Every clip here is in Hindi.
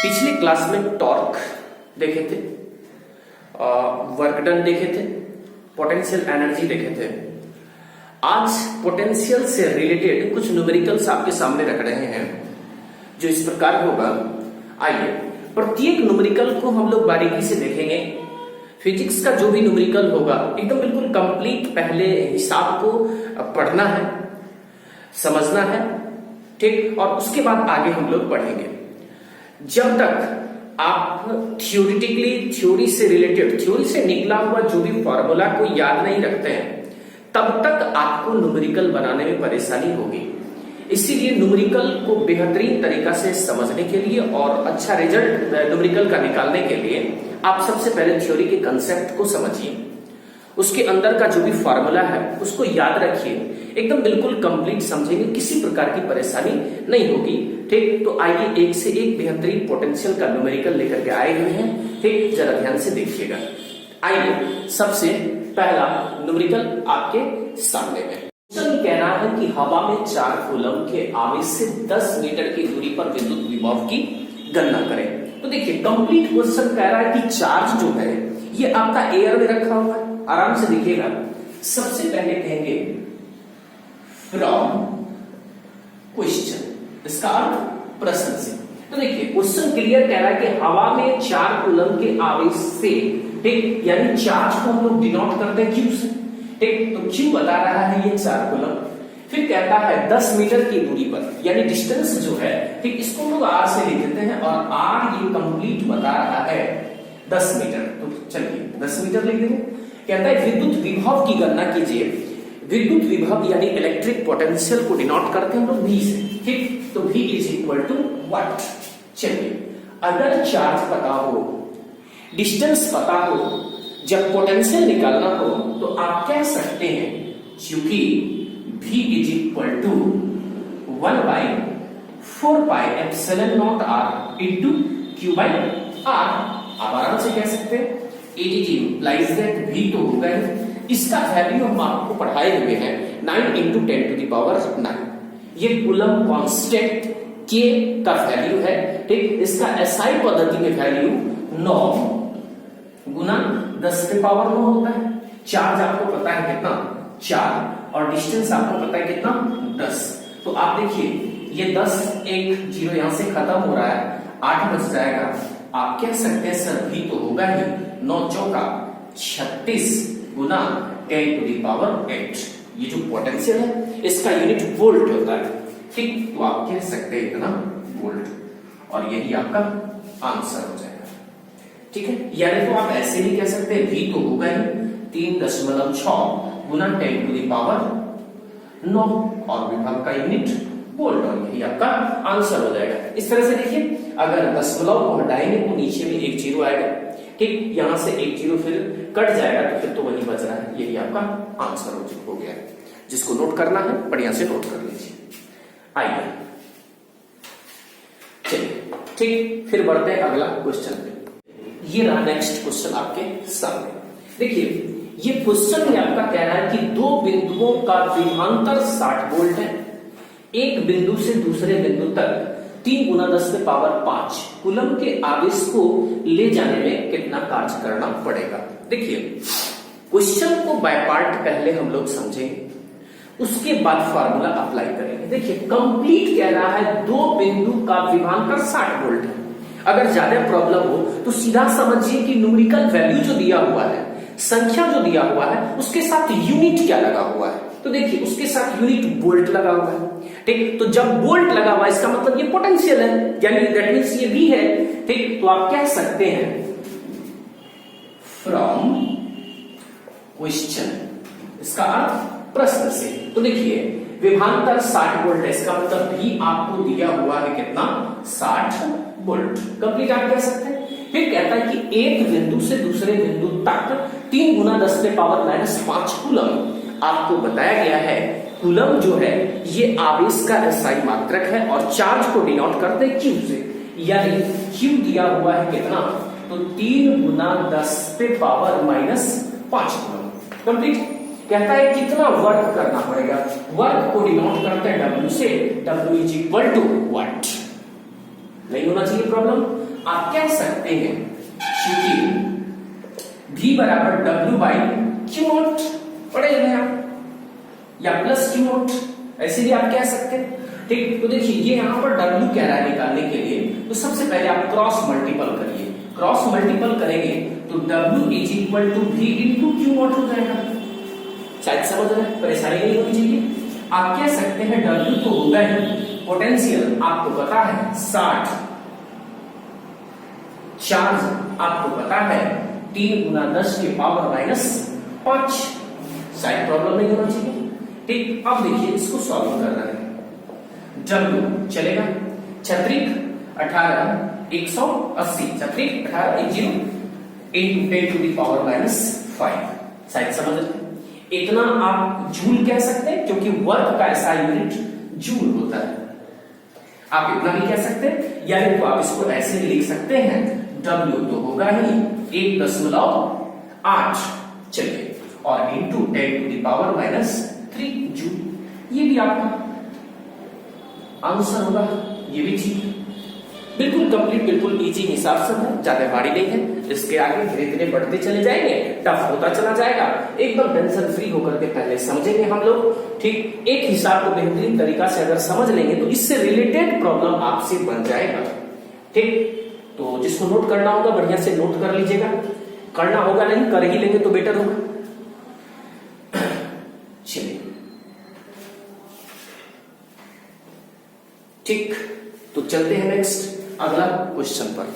पिछले क्लास में टॉर्क देखे थे, वर्क डन देखे थे, पोटेंशियल एनर्जी देखे थे। आज पोटेंशियल से रिलेटेड कुछ न्यूमेरिकल्स आपके सामने रख रहे हैं जो इस प्रकार होगा। आइए प्रत्येक न्यूमेरिकल को हम लोग बारीकी से देखेंगे। फिजिक्स का जो भी न्यूमेरिकल होगा एकदम बिल्कुल कंप्लीट पहले हिसाब को पढ़ना है, समझना है, ठीक, और उसके बाद आगे हम लोग पढ़ेंगे। जब तक आप थ्योरी से रिलेटेड, थ्योरी से निकला हुआ जो भी फॉर्मूला को याद नहीं रखते हैं तब तक आपको न्यूमेरिकल बनाने में परेशानी होगी। इसीलिए न्यूमेरिकल को बेहतरीन तरीका से समझने के लिए और अच्छा रिजल्ट न्यूमेरिकल का निकालने के लिए आप सबसे पहले थ्योरी के कंसेप्ट को समझिए, उसके अंदर का जो भी फॉर्मूला है उसको याद रखिए, एकदम बिल्कुल कंप्लीट समझेंगे, किसी प्रकार की परेशानी नहीं होगी। ठीक, तो आइए एक से एक बेहतरीन पोटेंशियल का न्यूमेरिकल लेकर के आए हुए हैं। ठीक, जरा ध्यान से देखिएगा। आइए सबसे पहला न्यूमेरिकल आपके सामने में क्वेश्चन कह रहा है कि हवा में 4 कूलम के आवेश से 10 मीटर की दूरी पर विद्युत विभव की गणना करें। तो देखिए कंप्लीट क्वेश्चन कह रहा है कि चार्ज जो है ये आपका एयर में रखा हुआ है। आराम से देखिएगा। सबसे पहले कहेंगे फ्रॉम क्वेश्चन, इसका अर्थ प्रश्न से। तो देखिए क्वेश्चन क्लियर कह रहा है कि हवा में 4 कूलम के आवेश से, ठीक, यानी चार्ज को हम लोग डिनोट करते हैं क्यू से। ठीक, तो क्यू बता रहा है ये 4 कूलम। फिर कहता है 10 मीटर की दूरी पर, यानी डिस्टेंस जो है, ठीक, इसको लोग आर से लिख देते हैं और आर ये कंप्लीट बता रहा है 10 मीटर। तो चलिए 10 मीटर लिख देंगे। कहता है विद्युत विभव की गणना कीजिए। विद्युत विभव यानी इलेक्ट्रिक पोटेंशियल को डिनोट करते हैं हम लोग V से। ठीक, तो V is equal to what. चलिए अगर चार्ज पता हो, डिस्टेंस पता हो, जब पोटेंशियल निकालना हो तो आप कह सकते हैं क्योंकि V is equal to 1/4 pi epsilon naught R into Q by R। आप आराम से कह सकते हैं it is implies that V तो होगा ही, इसका वैल्यू हम आपको पढ़ाए हुए हैं 9 इंटू 10 टू द पावर 9। ये कूलम कांस्टेंट K का वैल्यू है। ठीक, इसका SI पद्धति में वैल्यू 9 गुना 10 के पावर 9 होता है। चार्ज आपको पता है कितना, 4, और डिस्टेंस आपको पता है कितना, 10। तो आप देखिए ये 10 1 0 यहां से खत्म हो रहा है, 8 बच जाएगा। आप कह सकते हैं सर भी तो होगा ही, 9 चौका 36 गुना 10 टू द पावर 8। ये जो पोटेंशियल है इसका यूनिट वोल्ट होता है। ठीक, तो आप कह सकते हैं इतना वोल्ट, और यही आपका आंसर हो जाएगा। ठीक है, यानी तो आप ऐसे ही कह सकते हैं V तो होगा ही 3.6 गुना 10 टू द पावर 9 और विभव का यूनिट वोल्ट, और यही आपका आंसर हो जाएगा। इस तरह से देखिए अगर दशमलव को हटाएंगे तो नीचे में एक 0 आएगा। ठीक, यहां से एक 0 फिर कट जाएगा तो फिर तो वही बच रहा है। यही आपका आंसर हो गया। जिसको नोट करना है बढ़िया से नोट कर लीजिए। आइए चलिए, ठीक, फिर बढ़ते हैं अगला क्वेश्चन पे। ये रहा नेक्स्ट क्वेश्चन आपके सामने। देखिए ये क्वेश्चन में आपका कह रहा है कि 2 बिंदुओं का विभवांतर 60 वोल्ट है। एक बिंदु से दूसरे बिंदु तक 3 गुना 10 के पावर 5 कूलम के आवेश को ले जाने में कितना कार्य करना पड़ेगा। देखिए क्वेश्चन को बाय पार्ट पहले हम लोग समझेंगे, उसके बाद फार्मूला अप्लाई करेंगे। देखिए कंप्लीट कह रहा है 2 बिंदु का विभवांतर 60 वोल्ट है। अगर ज्यादा प्रॉब्लम हो तो सीधा समझिए कि न्यूमेरिकल वैल्यू जो दिया हुआ है, संख्या जो दिया हुआ है, उसके साथ यूनिट क्या लगा हुआ है। तो देखिए उसके साथ यूनिट वोल्ट लगा हुआ है। ठीक, तो जब वोल्ट लगा हुआ है इसका मतलब ये पोटेंशियल है, यानी दैट मींस ये भी है। ठीक, तो आप कह सकते हैं फ्रॉम क्वेश्चन, इसका अर्थ प्रश्न से। तो देखिए विभवांतर 60 वोल्ट है, इसका मतलब भी आपको दिया हुआ है कितना, 60 वोल्ट। कंप्लीट आप कह सकते हैं। फिर कहता है कि एक बिंदु से दूसरे बिंदु तक 3 गुना 10 के पावर -5 कूलम। आपको बताया गया है कूलम जो है ये आवेश का SI मात्रक है और चार्ज को डिनोट करते हैं Q से, यानी Q दिया हुआ है कितना, तो 3 गुना 10 पे पावर -5 कूलम। कंप्लीट। कहता है कितना वर्क करना पड़ेगा, वर्क को डिनोट करते हैं W से, W is equal to what. नहीं होना चाहिए प्रॉब्लम। आप कह सकते हैं क्योंकि V बराबर W बाई क्यू नॉट पढ़े हैं आप, या प्लस क्यू नॉट, ऐसे भी आप कह सकते हैं। ठीक, तो देखिए ये यहाँ पर W कह रहा है निकालने के लिए, तो सबसे पहले आप क्रॉस मल्टीपल करिए। क्रॉस मल्टीपल करेंगे तो W is equal to V into Q naught हो जाएगा। शायद समझ रहे हैं, परेशानी नहीं होनी चाहिए। आप कह सकते हैं W तो होगा ही, पोटेंशियल आपको पता है 60, चार्ज आपको पता है 3 गुना 10 के पावर माइनस 5, शायद प्रॉब्लम नहीं होना चाहिए। ठीक, अब देखिए इसको सॉल्व करना है। W चलेगा, छत्रिक 18 180, छत्रिक 18 into 10 to the power minus 5, शायद समझ रहे। इतना आप जूल कह सकते हैं क्योंकि वर्क का ऐसा यूनिट जूल होता है। आप इतना भी कह सकते हैं, यानी तो आप इसको ऐसे लिख सकते हैं W तो होगा ही 1.8, चलिए, और into 10 to the power minus 3 joule. ये भी आपका आंसर होगा, ये भी ठीक है, बिल्कुल कंप्लीट, बिल्कुल इजी हिसाब से है, ज्यादा भारी नहीं है। इसके आगे धीरे धीरे बढ़ते चले जाएंगे, टफ होता चला जाएगा, एकदम टेंशन फ्री होकर के पहले समझेंगे हम लोग। ठीक, एक हिसाब को बेहतरीन तरीका से अगर समझ लेंगे तो इससे रिलेटेड प्रॉब्लम आपसे बन जाएगा। ठीक, तो जिसको नोट करना होगा बढ़िया से नोट कर लीजिएगा, करना होगा नहीं कर ही लेंगे तो बेटर होगा। चलिए, ठीक, तो चलते हैं नेक्स्ट अगला क्वेश्चन पर।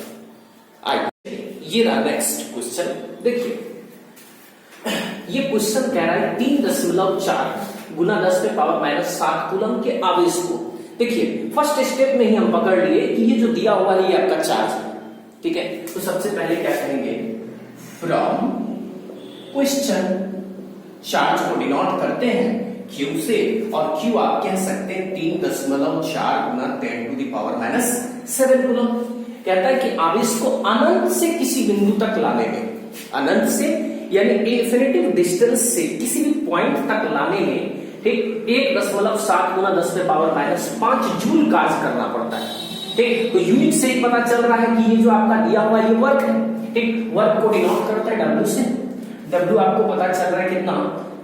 आइए, ये रहा नेक्स्ट क्वेश्चन। देखिए ये क्वेश्चन कह रहा है 3.4 गुना 10 पे पावर माइनस 7 कूलम के आवेश को। देखिए फर्स्ट स्टेप में ही हम पकड़ लिए कि ये जो दिया हुआ है ये आपका चार्ज है। ठीक है, तो सबसे पहले क्या करेंगे, फ्रॉम क्वेश्चन चार्ज को डिनोट करते हैं Q से, और Q आप कह सकते हैं 3.4 गुना 10 to the power minus 7 coulomb. कहता है कि आवेश को अनंत से किसी बिंदु तक लाने में, अनंत से यानी इन्फिनिटी डिस्टेंस से किसी भी पॉइंट तक लाने में, ठीक, 1.7 गुना 10 पे पावर माइनस 5 जूल कार्य करना पड़ता है। ठीक, तो यूनिट से ही पता चल रहा है कि ये जो आपका दिया हुआ ये वर्क है। ठीक, वर्क को डिनोट करता है W से। W आपको पता चल रहा है कितना,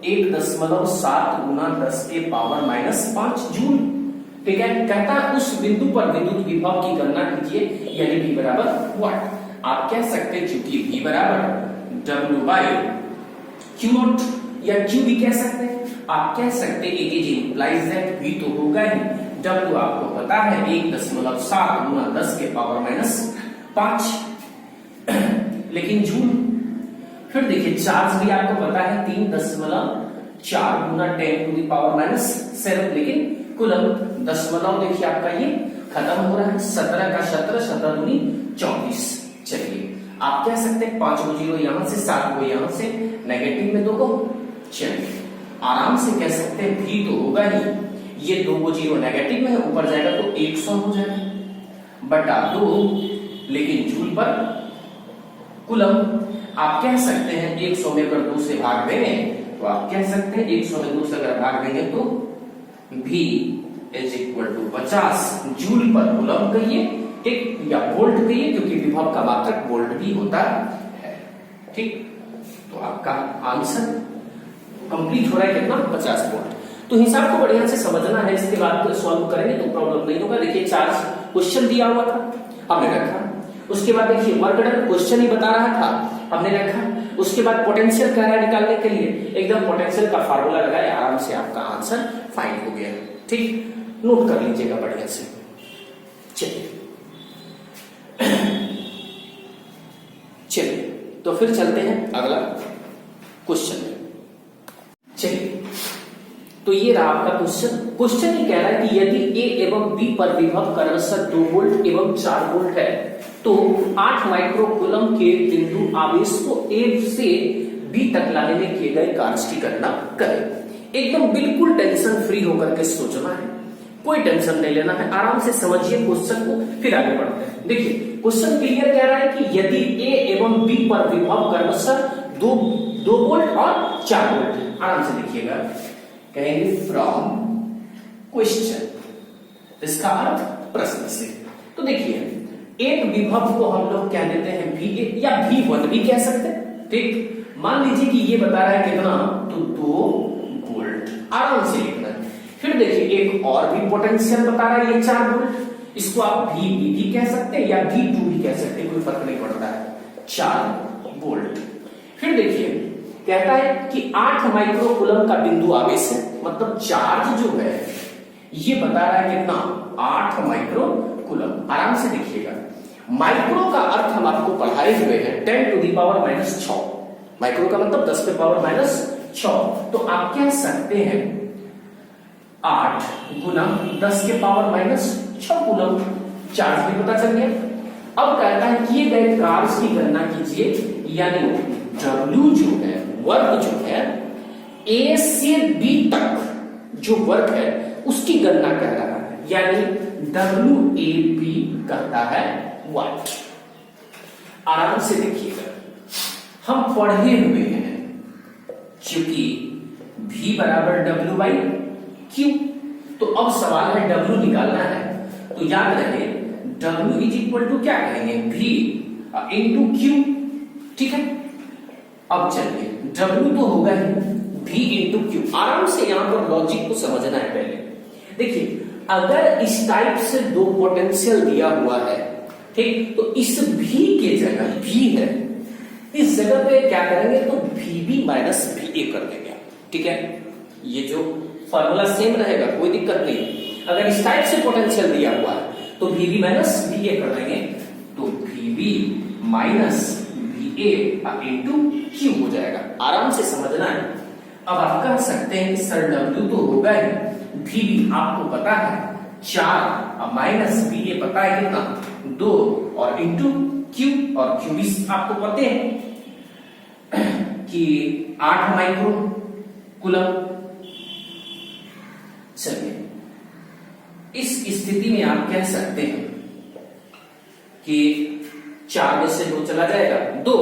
1.7 गुना 10 के पावर माइनस 5 जूल। ठीक है, कहता है उस बिंदु पर विद्युत विभव की गणना कीजिए, यानी V बराबर वाट। आप कह सकते हैं क्योंकि V बराबर W बाई क्यू नॉट, या Q भी कह सकते हैं। आप कह सकते हैं it is implies that V तो होगा ही, W आपको पता है 1.7 गुना 10 के पावर माइनस 5, लेकिन जूल। फिर देखिए चार्ज भी आपको पता है 3.4 गुना 10 टू द पावर माइनस 7, लेकिन कूलम दशमलव देखिए आपका ये खत्म हो रहा है, 17 का 17, 17 दूनी 34। चलिए आप कह सकते हैं 5 को 0 यहां से, 7 को यहां से, नेगेटिव में 2 को, चलिए आराम से कह सकते हैं V तो होगा ही, ये 2 को 0 नेगेटिव में है, ऊपर जाएगा तो 100 हो जाएगा बटा 2, लेकिन जूल पर कूलम। आप कह सकते हैं 100 में अगर 2 से भाग देंगे तो आप कह सकते हैं 100 में 2 से अगर भाग देंगे तो V is equal to 50 joule per coulomb कहिए, ठीक, या वोल्ट कहिए, क्योंकि विभव का मात्रक वोल्ट भी होता है। ठीक, तो आपका आंसर कंप्लीट हो रहा है कितना, 50 वोल्ट। तो हिसाब को बढ़िया से समझना है, इसके बाद सॉल्व करेंगे तो प्रॉब्लम नहीं होगा। देखिए चार्ज क्वेश्चन दिया हुआ था, हमने रखा, उसके बाद देखिए वर्क डन क्वेश्चन ही बता रहा था, हमने रखा, उसके बाद पोटेंशियल कह रहा है निकालने के लिए, एकदम पोटेंशियल का फार्मूला लगाया, आराम से आपका आंसर फाइंड हो गया। ठीक, नोट कर लीजिएगा बढ़िया से। चलिए चलिए तो फिर चलते हैं अगला क्वेश्चन में। चलिए, तो ये रहा आपका क्वेश्चन। क्वेश्चन ये कह रहा है कि यदि A एवं B पर विभव क्रमशः 2 वोल्ट एवं 4 वोल्ट है तो 8 माइक्रो कूलम के बिंदु आवेश को A से B तक लाने में किए गए कार्य की गणना करें। एकदम बिल्कुल टेंशन फ्री होकर के सोचना है, कोई टेंशन नहीं लेना है, आराम से समझिए क्वेश्चन को, फिर आगे बढ़ते हैं। देखिए क्वेश्चन क्लियर कह रहा है कि यदि A एवं B पर विभव क्रमशः 2 वोल्ट और 4 वोल्ट, आराम से लिखिएगा, कहेंगे फ्रॉम क्वेश्चन, इसका अर्थ प्रश्न से। तो देखिए एक विभव को हम लोग कह देते हैं VA या V1 भी कह सकते हैं। ठीक, मान लीजिए कि ये बता रहा है कितना, तो 2 वोल्ट, आराम से लिखना है। फिर देखिए एक और भी पोटेंशियल बता रहा है, ये 4 वोल्ट, इसको आप VB भी कह सकते हैं या V2 भी कह सकते हैं, कोई फर्क नहीं पड़ता है, 4 वोल्ट। फिर देखिए कहता है कि 8 माइक्रो कूलम का बिंदु आवेश है, मतलब चार्ज जो है ये बता रहा है कितना, 8 माइक्रो कूलम। आराम से देखिएगा, माइक्रो का अर्थ हम आपको पढ़ाए हुए हैं 10 टू द पावर -6, माइक्रो का मतलब 10 पे पावर -6, तो आप कह सकते हैं 8 गुना 10 के पावर -6 कूलम, चार्ज भी पता चल गया। अब कहता है किए गए कार्य की गणना कीजिए, यानी W जो है, वर्क जो है, A से B तक जो वर्क है उसकी गणना कर रहा है, यानी WAB कहता है वाट। आराम से देखिएगा, हम पढ़े हुए हैं क्योंकि V बराबर W बाई Q, तो अब सवाल है W निकालना है, तो याद रहे W इज इक्वल टू क्या कहेंगे, V इंटू Q। ठीक है, अब चलिए W तो होगा ही, V इंटू Q। आराम से यहां पर लॉजिक को समझना है। पहले देखिए, अगर इस टाइप से 2 पोटेंशियल दिया हुआ है, ठीक, तो इस V के जगह V है, इस जगह पे क्या करेंगे, तो VB माइनस VA कर देंगे। ठीक है, ये जो फॉर्मूला सेम रहेगा, कोई दिक्कत नहीं। अगर इस टाइप से पोटेंशियल दिया हुआ है तो VB माइनस VA कर देंगे, तो VB minus VA into Q हो जाएगा। आराम से समझना है। अब आप कह सकते हैं कि सर W तो होगा ही, VB आपको पता है 4 माइनस VA पता है कितना, 2, और इंटू Q, और Q भी आपको पते हैं कि 8 माइक्रो कूलम। चलिए, इस स्थिति में आप कह सकते हैं कि 4 में से 2 चला जाएगा, 2,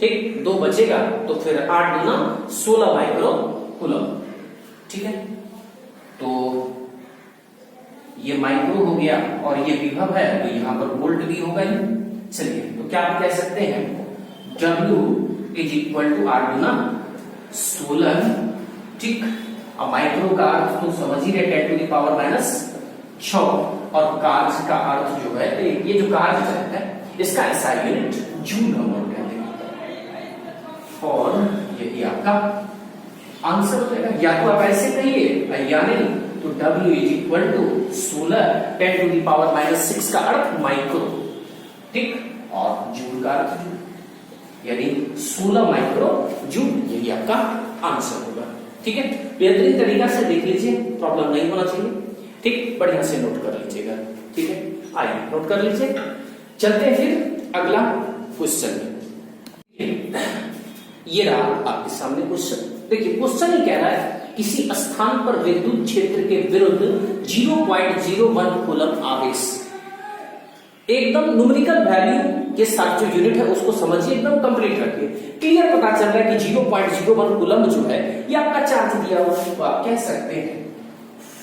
ठीक, 2 बचेगा, तो फिर 8 गुना 16 माइक्रो कूलम। ठीक है, तो ये माइक्रो हो गया और ये विभव है, तो यहां पर वोल्ट भी होगा ही। चलिए, तो क्या आप कह सकते हैं W इज इक्वल टू 8 गुना 16। ठीक, अब माइक्रो का अर्थ तो समझ ही रहे, 10 टू द पावर -6, और कार्य का अर्थ जो है, ये जो कार्य है इसका ऐसा यूनिट जूल हम लोग कहते हैं, और यही आपका आंसर हो जाएगा। या तो आप ऐसे कहिए या नहीं, तो W is equal to 16, 10 to the power -6 का अर्थ माइक्रो, ठीक, और जूल का अर्थ जूल, यानी 16 माइक्रो जूल, यही आपका आंसर होगा। ठीक है, बेहतरीन तरीका से देख लीजिए, प्रॉब्लम नहीं होना चाहिए। ठीक, बढ़िया से नोट कर लीजिएगा। ठीक है, आइए नोट कर लीजिए। चलते हैं फिर अगला क्वेश्चन। ये रहा आपके सामने क्वेश्चन। देखिए, क्वेश्चन ही कह रहा है किसी स्थान पर विद्युत क्षेत्र के विरुद्ध 0.01 कूलम आवेश। एकदम न्यूमेरिकल वैल्यू के साथ जो यूनिट है उसको समझिए, एकदम कंप्लीट रखिए। क्लियर पता चल रहा है कि 0.01 कूलम जो है ये आपका चार्ज दिया हुआ है, तो आप कह सकते हैं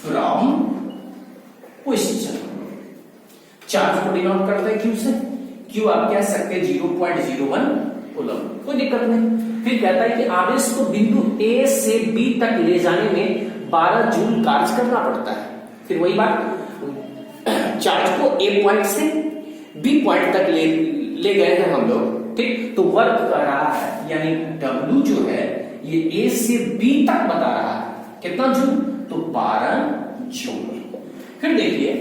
फ्रॉम क्वेश्चन। चार्ज को डिनोट करते हैं Q से, Q आप कह सकते हैं 0.01 कूलम, कोई दिक्कत नहीं। फिर कहता है कि आवेश को बिंदु A से B तक ले जाने में 12 जूल कार्य करना पड़ता है। फिर वही बात, चार्ज को A पॉइंट से B पॉइंट तक ले गए हैं हम लोग, ठीक, तो वर्क कर रहा है, यानी W जो है ये A से B तक बता रहा है, कितना जूल, तो 12 जूल। फिर देखिए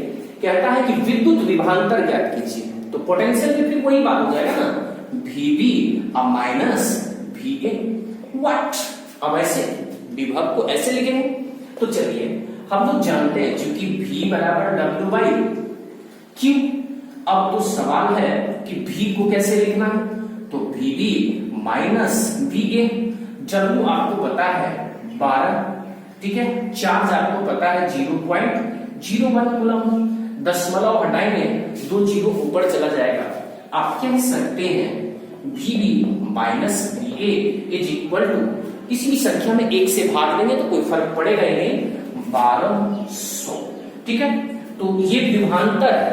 कहता है कि विद्युत विभवांतर ज्ञात कीजिए, तो पोटेंशियल भी फिर वही बात हो जाएगा ना, VB माइनस VA वाट। अब ऐसे विभव को ऐसे लिखेंगे, तो चलिए हम लोग जानते हैं चूंकि V बराबर W बाई Q। अब तो सवाल है कि V को कैसे लिखना है, तो VB माइनस VA। W आपको पता है 12, ठीक है, चार्ज आपको पता है 0.01 कूलम, दशमलव हटाएंगे 2 जीरो ऊपर चला जाएगा। आप कह सकते हैं VB minus VA is equal to, किसी भी संख्या में 1 से भाग देंगे तो कोई फर्क पड़ेगा ही नहीं, 1200। ठीक है, तो ये विभवांतर है,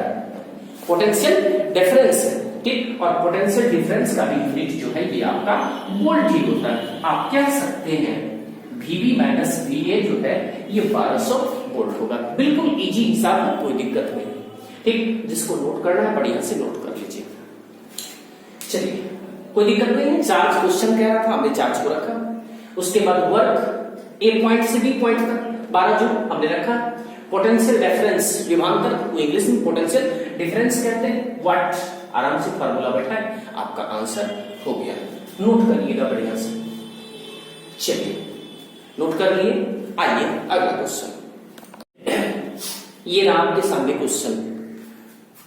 पोटेंशियल डिफरेंस है, ठीक। और पोटेंशियल डिफरेंस का भी यूनिट जो है ये आपका वोल्ट ही होता है। आप कह सकते हैं VV माइनस VA जो है ये 1200 वोल्ट होगा। बिल्कुल इजी हिसाब है, कोई दिक्कत नहीं, ठीक। जिसको नोट करना है बढ़िया से नोट कर लीजिए। चलिए कोई दिक्कत नहीं है। चार्ज क्वेश्चन कह रहा था, हमने चार्ज को रखा। उसके बाद वर्क A पॉइंट से B पॉइंट तक 12 जूल हमने रखा। पोटेंशियल डिफरेंस विभवांतर को इंग्लिश में पोटेंशियल डिफरेंस कहते हैं, वाट। आराम से फार्मूला बैठा है, आपका आंसर हो गया। नोट करिएगा बढ़िया से। चलिए नोट कर लिए। आइए अगला क्वेश्चन, ये रहा आपके सामने क्वेश्चन।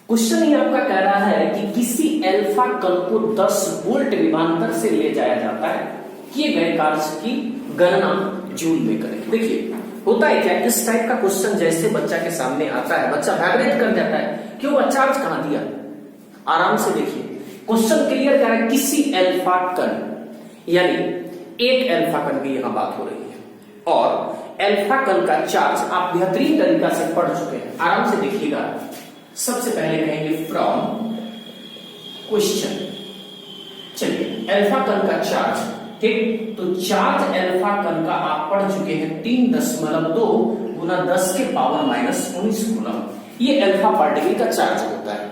क्वेश्चन ये आपका कह रहा है कि किसी अल्फा कण को 10 वोल्ट विभवांतर से ले जाया जाता है, किए गए कार्य की गणना जूल में करें। देखिए होता है क्या, इस टाइप का क्वेश्चन जैसे बच्चा के सामने आता है, बच्चा वाइब्रेट कर जाता है। क्यों, चार्ज कहां दिया? आराम से देखिए, क्वेश्चन क्लियर कर रहा है किसी अल्फा कण, यानी एक अल्फा कण की यहां बात हो रही है। और अल्फा कण का चार्ज आप बेहतरीन तरीका से पढ़ चुके हैं। आराम से देखिएगा। सबसे पहले कहेंगे फ्रॉम क्वेश्चन। चलिए अल्फा कण का चार्ज, ठीक। तो चार्ज अल्फा कण का आप पढ़ चुके हैं 3.2 गुना 10 के पावर माइनस 19 कूलम। ये अल्फा पार्टिकल का चार्ज होता है,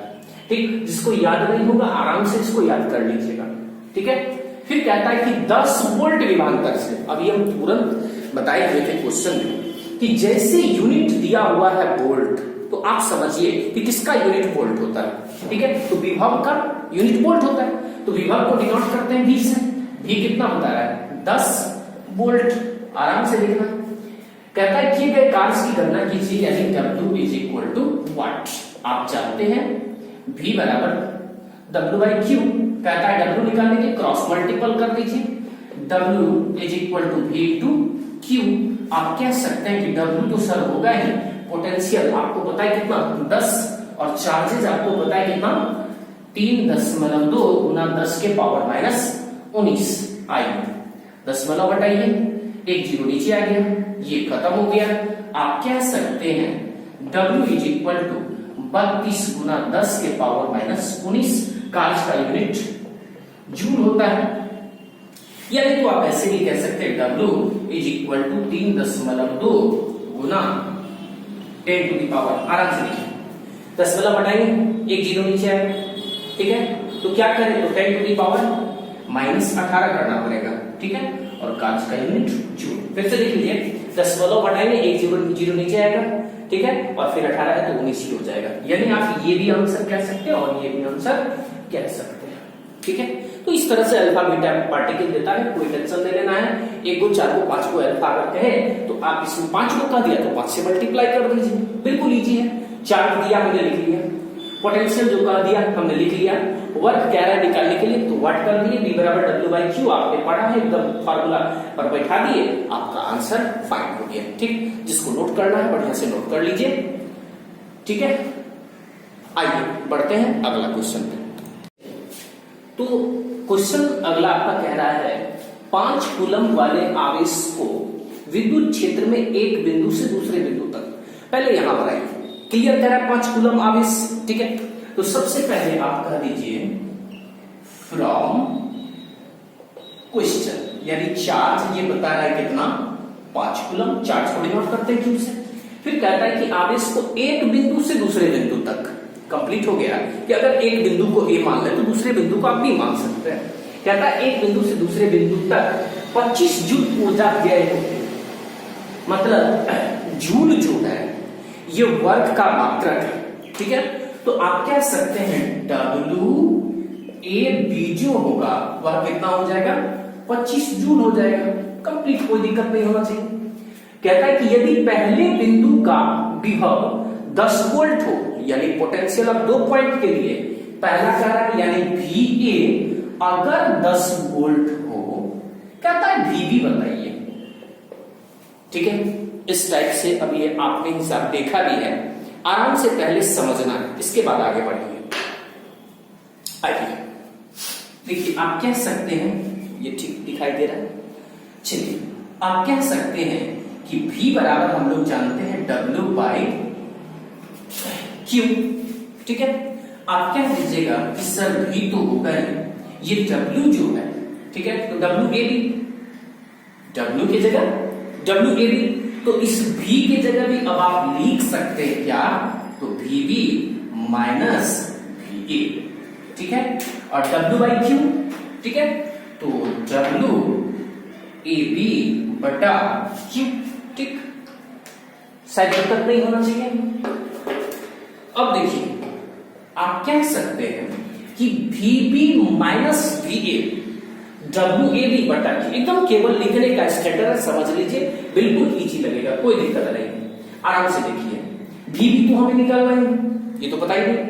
ठीक। जिसको याद नहीं होगा आराम से इसको याद कर लीजिएगा, ठीक है। फिर कहता है कि 10 वोल्ट विभवांतर से, अभी हम तुरंत बताए हुए थे क्वेश्चन में कि जैसे यूनिट दिया हुआ है वोल्ट, तो आप समझिए कि किसका यूनिट वोल्ट होता है, ठीक है। तो विभव का यूनिट वोल्ट होता है, तो विभव को डिनोट करते हैं V से। V कितना बता रहा है? 10 वोल्ट। आराम से लिखना। कहता है किए गए कार्य की गणना कीजिए, यानी W इज इक्वल टू वाट। आप जानते हैं V बराबर W बाई Q। कहता है W निकालने के क्रॉस मल्टीपल कर दीजिए, W is equal to V to Q। आप कह सकते हैं कि W तो सर होगा ही, पोटेंशियल आपको पता है कितना 10, और चार्जेस आपको पता है कितना 3.2 गुना 10 के पावर माइनस 19। आइए दशमलव हटाइए, एक जीरो नीचे आ गया, ये खत्म हो गया। आप कह सकते हैं W इज इक्वल टू 32 गुना 10 के पावर माइनस 19। कार्य का यूनिट जूल होता है, यानी तो आप ऐसे भी कह सकते हैं W इज इक्वल टू 3.2 गुना 10 टू द पावर। आराम से लिखिए, दशमलव हटाएंगे, एक जीरो नीचे आएगा, ठीक है। तो क्या करें, तो 10 टू द पावर माइनस 18 करना पड़ेगा, ठीक है। और कार्य का यूनिट जूल। फिर से देख लीजिए, दशमलव हटाएंगे, एक जीरो नीचे आएगा, ठीक है। और फिर 18 है तो 19 ही हो जाएगा। यानी आप ये भी आंसर कह सकते हैं और ये भी आंसर कह सकते हैं, ठीक है। तो इस तरह से अल्फा बीटा पार्टिकल देता है, कोई टेंशन नहीं लेना है। 1 को 4 को 5 को अल्फा अगर कहे तो आप इसमें 5 को कह दिया तो 5 से मल्टीप्लाई कर दीजिए, बिल्कुल इजी है। चार्ज दिया हमने लिख लिया, पोटेंशियल जो कह दिया हमने लिख लिया, वर्क कह रहा है निकालने के लिए तो वाट कर दिए, V बराबर W बाई Q आपने पढ़ा है, एकदम फार्मूला पर बैठा दिए, आपका आंसर फाइंड हो गया, ठीक। जिसको नोट करना है बढ़िया से नोट कर लीजिए, ठीक है। आइए बढ़ते हैं अगला क्वेश्चन पे। तो क्वेश्चन अगला आपका कह रहा है 5 कूलम वाले आवेश को विद्युत क्षेत्र में एक बिंदु से दूसरे बिंदु तक, पहले यहां बनाइए, क्लियर कह रहा है 5 कूलम आवेश, ठीक है। तो सबसे पहले आप कह दीजिए फ्रॉम क्वेश्चन, यानी चार्ज ये बता रहा है कितना 5 कूलम, चार्ज को डिनोट करते हैं Q से। फिर कहता है कि आवेश को एक बिंदु से दूसरे बिंदु तक, कंप्लीट हो गया कि अगर एक बिंदु को A मान ले तो दूसरे बिंदु को आप B मान सकते हैं। कहता है एक बिंदु से दूसरे बिंदु तक 25 जूल ऊर्जा व्यय होती है। मतलब जूल जो है ये वर्क का मात्रक है, ठीक है। तो आप कह सकते हैं WAB जो होगा वह कितना हो जाएगा 25 जूल हो जाएगा, कंप्लीट, कोई दिक्कत नहीं होना चाहिए। कहता है कि यदि पहले बिंदु का विभव 10 वोल्ट हो, यानी पोटेंशियल ऑफ 2 पॉइंट के लिए पहला कारण यानी VA अगर 10 वोल्ट हो, कहता है VB बताइए, ठीक है। इस टाइप से अब ये आपने हिसाब देखा भी है, आराम से पहले समझना है, इसके बाद आगे बढ़ेंगे। आइए देखिए, आप कह सकते हैं, ये ठीक दिखाई दे रहा है, चलिए आप कह सकते हैं कि V बराबर हम लोग जानते हैं W बाई Q, ठीक है। आप क्या कीजिएगा कि सर V तो होगा ही, ये W जो है, ठीक है, तो WAB, W की जगह WAB, तो इस V की जगह भी अब आप लिख सकते हैं क्या, तो VB माइनस VA, ठीक है, और W/Q, ठीक है, तो WAB बटा Q, ठीक, शायद दिक्कत नहीं होना चाहिए। अब देखिए आप कह सकते हैं कि VB माइनस VA WAB बटा Q, एकदम केवल लिखने का स्टेटर है, समझ लीजिए, बिल्कुल इजी लगेगा, कोई दिक्कत नहीं, आराम से देखिए। VB तो हमें निकालना है, ये तो पता ही नहीं,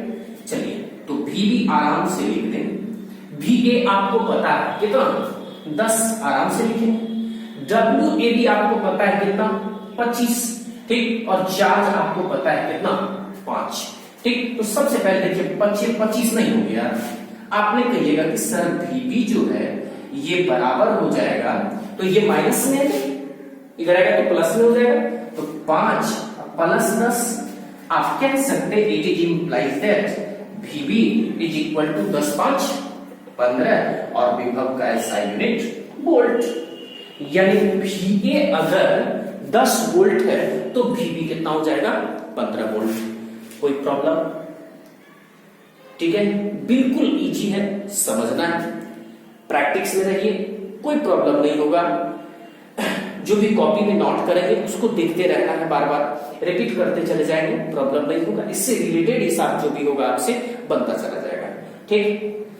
चलिए तो VB आराम से लिख दें, VA आपको पता है कितना 10, आराम से लिखें, WAB आपको पता है कितना 25, ठीक, और चार्ज आपको पता है कितना 5, ठीक, तो सबसे पहले देखिए 25 नहीं हो गया, आपने कहिएगा कि सर VB जो है ये बराबर हो जाएगा, तो ये माइनस में है, इधर आएगा तो प्लस में हो जाएगा, तो 5 प्लस 10, आप कह सकते हैं it is implies that VB is equal to 10 5 15 और विभव का SI यूनिट वोल्ट, यानी VA अगर 10 वोल्ट है तो VB कितना हो जाएगा 15 वोल्ट। कोई प्रॉब्लम? ठीक है, बिल्कुल इजी है, समझना है, प्रैक्टिस में रहिए, कोई प्रॉब्लम नहीं होगा। जो भी कॉपी में नोट करेंगे उसको देखते रहना है, बार बार रिपीट करते चले जाएंगे, प्रॉब्लम नहीं होगा। इससे रिलेटेड हिसाब जो भी होगा आपसे बनता चला जाएगा। ठीक,